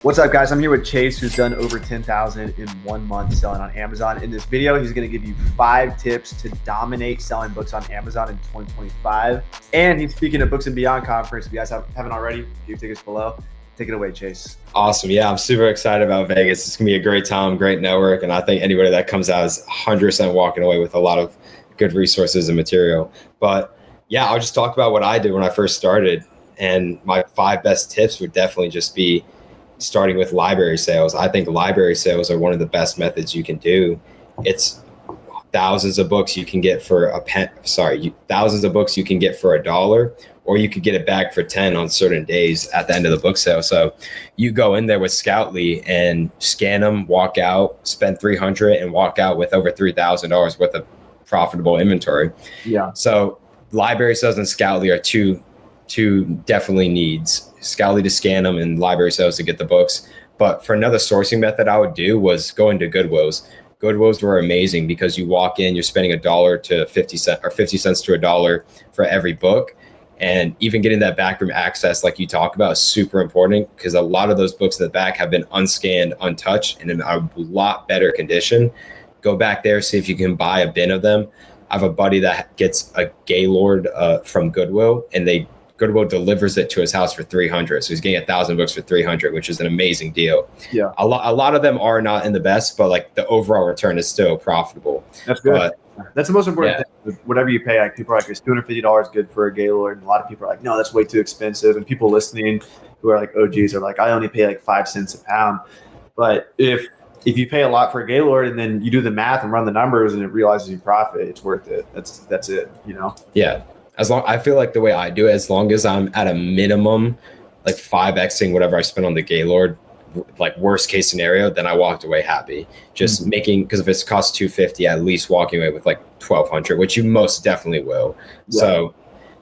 What's up, guys? I'm here with Chase, who's done over 10,000 in 1 month selling on Amazon. In this video, he's going to give you 5 tips to dominate selling books on Amazon in 2025. And he's speaking at Books and Beyond conference. If you guys haven't already, your tickets below. Take it away, Chase. Awesome. Yeah, I'm super excited about Vegas. It's going to be a great time, great network. And I think anybody that comes out is 100% walking away with a lot of good resources and material. But yeah, I'll just talk about what I did when I first started. And my 5 best tips would definitely just be starting with library sales. I think library sales are one of the best methods you can do. It's thousands of books you can get for thousands of books you can get for $1, or you could get it back for 10 on certain days at the end of the book sale. So you go in there with Scoutly and scan them, walk out, spend $300 and walk out with over $3,000 worth of profitable inventory. Yeah. So library sales and Scoutly are two definitely needs. Scoutly to scan them and library sales to get the books. But for another sourcing method I would do was go into Goodwills. Goodwills were amazing because you walk in, you're spending $1 to 50 cents or 50 cents to $1 for every book. And even getting that backroom access, like you talk about, is super important because a lot of those books in the back have been unscanned, untouched, and in a lot better condition. Go back there, see if you can buy a bin of them. I have a buddy that gets a Gaylord from Goodwill, and Goodwill delivers it to his house for $300. So he's getting 1,000 books for $300, which is an amazing deal. Yeah. A lot of them are not in the best, but like the overall return is still profitable. That's good. That's the most important thing. Whatever you pay, like people are like, is $250 good for a Gaylord? And a lot of people are like, no, that's way too expensive. And people listening who are like OGs are like, I only pay like 5 cents a pound. But if you pay a lot for a Gaylord and then you do the math and run the numbers and it realizes you profit, it's worth it. That's it, you know? Yeah. I feel like the way I do it, as long as I'm at a minimum, like 5xing whatever I spent on the Gaylord, like worst case scenario, then I walked away happy. Just making, because if it's cost $250, at least walking away with like $1,200, which you most definitely will. Yeah. So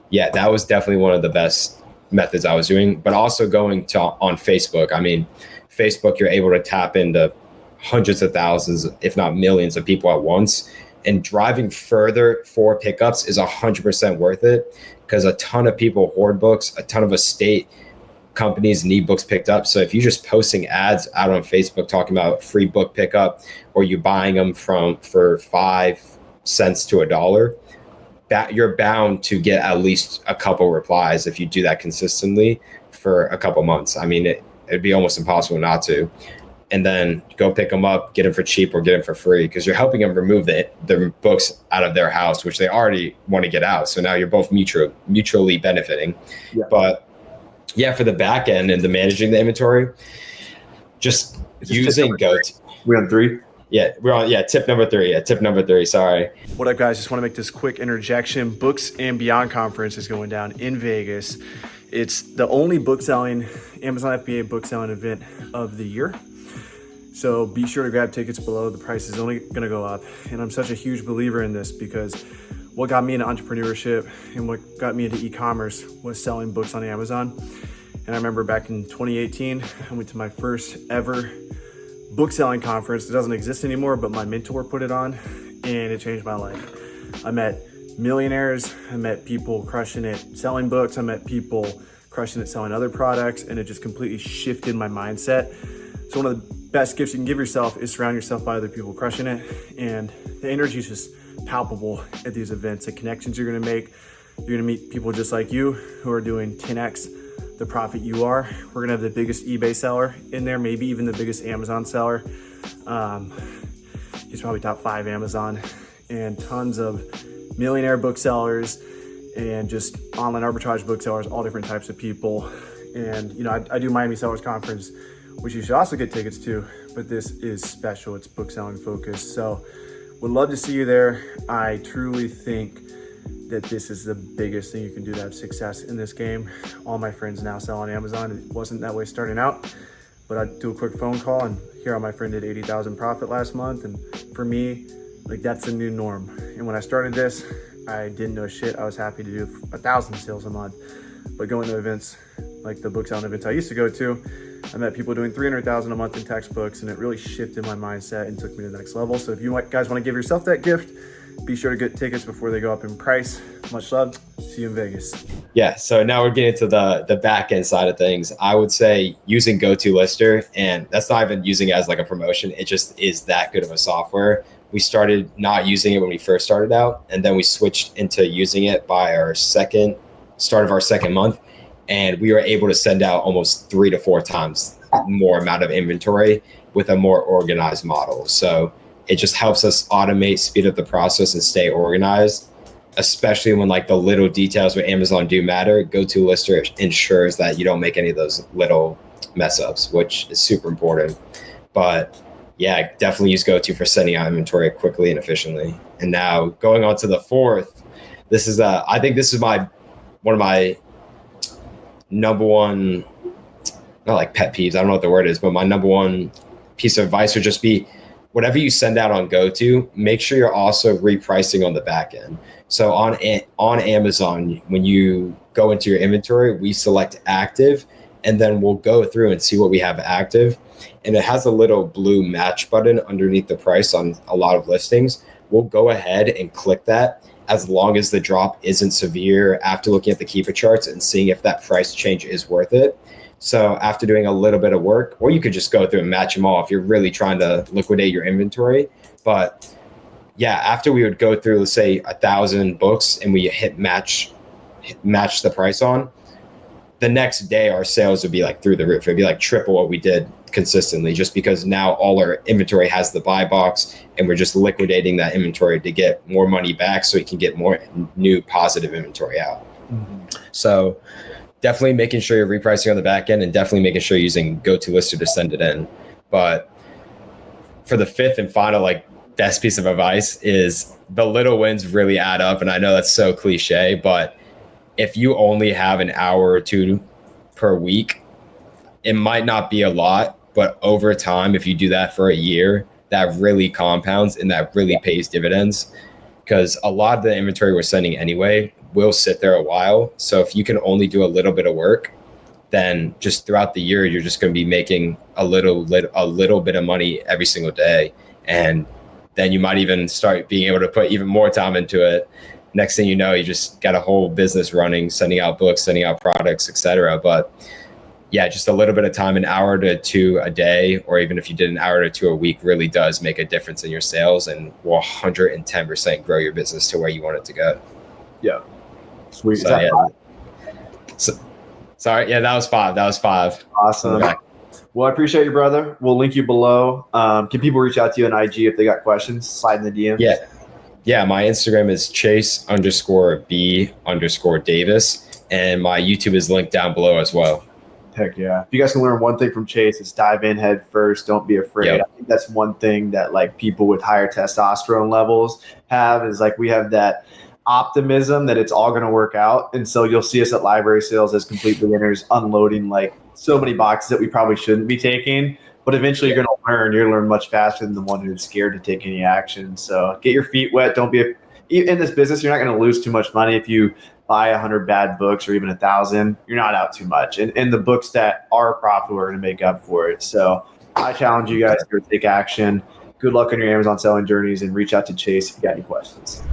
yeah, that was definitely one of the best methods I was doing. But also going on Facebook. I mean, Facebook, you're able to tap into hundreds of thousands, if not millions of people at once. And driving further for pickups is 100% worth it because a ton of people hoard books, a ton of estate companies need books picked up. So if you're just posting ads out on Facebook talking about free book pickup, or you buying them for 5 cents to $1, you're bound to get at least a couple replies if you do that consistently for a couple months. I mean, it'd be almost impossible not to. And then go pick them up, get them for cheap or get them for free, because you're helping them remove the books out of their house, which they already want to get out. So now you're both mutually benefiting. Yeah. But yeah, for the back end and the managing the inventory, just using We're on 3? Yeah, we're on. Yeah, tip number 3. Yeah, tip number 3. Sorry. What up, guys? Just want to make this quick interjection. Books and Beyond conference is going down in Vegas. It's the only Amazon FBA book selling event of the year. So be sure to grab tickets below. The price is only going to go up. And I'm such a huge believer in this because what got me into entrepreneurship and what got me into e-commerce was selling books on Amazon. And I remember back in 2018, I went to my first ever book selling conference. It doesn't exist anymore, but my mentor put it on and it changed my life. I met millionaires. I met people crushing it selling books. I met people crushing it selling other products, and it just completely shifted my mindset. So one of the best gifts you can give yourself is surround yourself by other people crushing it. And the energy is just palpable at these events. The connections you're gonna make, you're gonna meet people just like you who are doing 10x the profit you are. We're gonna have the biggest eBay seller in there, maybe even the biggest Amazon seller. He's probably top 5 Amazon, and tons of millionaire booksellers and just online arbitrage booksellers, all different types of people. And you know, I do Miami Sellers Conference, which you should also get tickets to, but this is special. It's book selling focused. So would love to see you there. I truly think that this is the biggest thing you can do to have success in this game. All my friends now sell on Amazon. It wasn't that way starting out, but I'd do a quick phone call and hear how my friend did 80,000 profit last month. And for me, like, that's the new norm. And when I started this, I didn't know shit. I was happy to do 1,000 sales a month, but going to events like the book selling events I used to go to, I met people doing 300,000 a month in textbooks, and it really shifted my mindset and took me to the next level. So if you guys want to give yourself that gift, Be sure to get tickets before they go up in price. Much love. See you in Vegas. Yeah. So now we're getting to the back end side of things. I would say using GoToLister, and that's not even using it as like a promotion. It just is that good of a software. We started not using it when we first started out, and then we switched into using it by our start of our second month. And we were able to send out almost 3 to 4 times more amount of inventory with a more organized model. So it just helps us automate, speed up the process, and stay organized, especially when like the little details with Amazon do matter. GoToLister ensures that you don't make any of those little mess ups, which is super important. But yeah, definitely use GoTo for sending out inventory quickly and efficiently. And now going on to the fourth, I think this is one of my number one, not like pet peeves, I don't know what the word is, but my number one piece of advice would just be, whatever you send out on GoTo, make sure you're also repricing on the back end. So on Amazon, when you go into your inventory, we select active, and then we'll go through and see what we have active. And it has a little blue match button underneath the price on a lot of listings. We'll go ahead and click that as long as the drop isn't severe, after looking at the keeper charts and seeing if that price change is worth it. So after doing a little bit of work, or you could just go through and match them all if you're really trying to liquidate your inventory. But yeah, after we would go through, let's say 1,000 books, and we hit match the price on, the next day our sales would be like through the roof. It'd be like triple what we did consistently, just because now all our inventory has the buy box, and we're just liquidating that inventory to get more money back so we can get more new positive inventory out. Mm-hmm. So definitely making sure you're repricing on the back end, and definitely making sure you're using GoToLister to send it in. But for the fifth and final, like, best piece of advice is the little wins really add up. And I know that's so cliche, but if you only have an hour or two per week, it might not be a lot, but over time, if you do that for a year, that really compounds and that really pays dividends, because a lot of the inventory we're sending anyway will sit there a while. So if you can only do a little bit of work, then just throughout the year, you're just going to be making a little bit of money every single day. And then you might even start being able to put even more time into it. Next thing you know, you just got a whole business running, sending out books, sending out products, etc. But yeah, just a little bit of time, an hour to two a day, or even if you did an hour to two a week, really does make a difference in your sales, and will 110% grow your business to where you want it to go. Yeah. Sweet. So, yeah. Sorry. Yeah, that was 5. Awesome. Well, I appreciate you, brother. We'll link you below. Can people reach out to you on IG if they got questions? Slide in the DMs. Yeah. My Instagram is Chase_B_Davis, and my YouTube is linked down below as well. Heck yeah. If you guys can learn one thing from Chase, it's dive in head first. Don't be afraid. Yep. I think that's one thing that like people with higher testosterone levels have, is like we have that optimism that it's all going to work out. And so you'll see us at library sales as complete beginners unloading like so many boxes that we probably shouldn't be taking. But eventually you're going to learn. You're going to learn much faster than the one who's scared to take any action. So get your feet wet. Don't be in this business. You're not going to lose too much money if you buy 100 bad books or even 1,000. You're not out too much. And the books that are profitable are going to make up for it. So I challenge you guys to take action. Good luck on your Amazon selling journeys, and reach out to Chase if you got any questions.